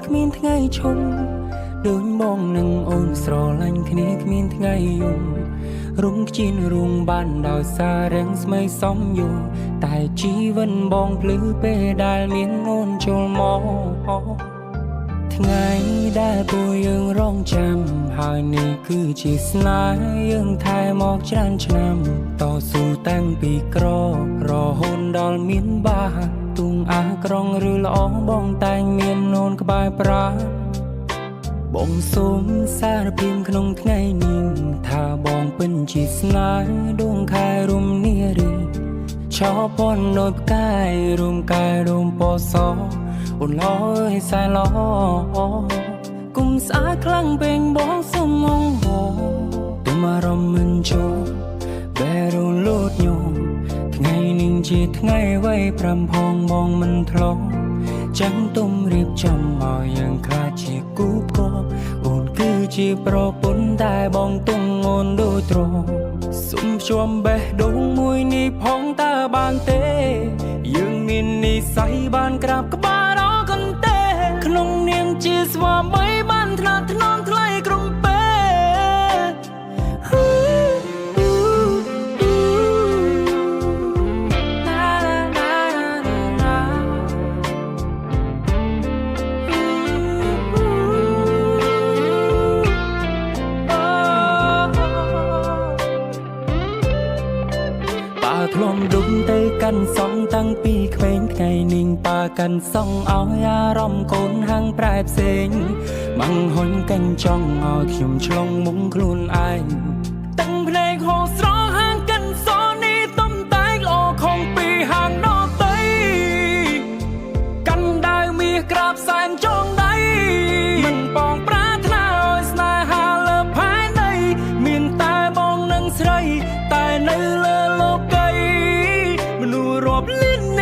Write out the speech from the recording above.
គ្មានថ្ងៃឈប់ដូចបងនឹងអូនស្រឡាញ់គ្នាគ្មានថ្ងៃយំរុំខ្ជិនរុងបានដោយសាររាំងស្មីសំយូរតែជីវិតបងភ្លឺពេលដែលមានអូនចូលមកថ្ងៃដែលពួកយើងរងចាំហើយនេះគឺជាស្នេហ៍យើងថែមកច្រើនឆ្នាំតស៊ូតាំងពីក្ររហូតដល់មានបាទុំអាក្រងឬល្អបងតែងមានអូនក្បែរប្រាបងសូមសារភាពក្នុងថ្ងៃនេះថាបងពិនជាស្នេហ៍ដួងខែរំនារីឆោពន់ដូចផ្កាយរំកាយរំពណ៌សអូនឡយសែឡគុំស្អាតខ្លាំងពេញបងសុំងងហទុំអារម្មណ៍មិនចូលបែរលូតញោមថ្ងៃនេះជាថ្ងៃໄວ5ផងបងមិនធ្លាប់ចាំទុំរៀបចំឲ្យយ៉ាងខ្លាចជាគូគប់អូនគឺជាប្រពន្ធតែបងទុំអូនដូចទ្រសុំភ្ជាប់បេះដូងមួយនេះផងតើបានទេយើងមាននិស្ស័យបានក្រាបក្បាលរកន្ទេក្នុងនាមជាស្វាមីបានថ្នាក់ថ្នមថ្លៃក្រុមពេធ្លំដុំទៅកាន់សងតាំងពីក្មេងថ្ងៃនេះប៉ាកាន់សងឲ្យអារម្មណ៍កូនហាំងប្រែផ្សេងម៉ាំងហុញកាញ់ចង់ឲ្យខ្ញុំឆ្លងមុំខ្លួនឯងតាំងភ្នែកហូរស្រស់ហាងកាន់សនេះទំតែងល្អខំពីហាងដតីកាន់ដាវមាសក្រាបសែនចងដៃមិនបងប្រាថ្នាឲ្យស្នេហាលើផែនដីមានតែបងនឹងស្រីតែនៅលើលោកីមនុស្សរាប់លាន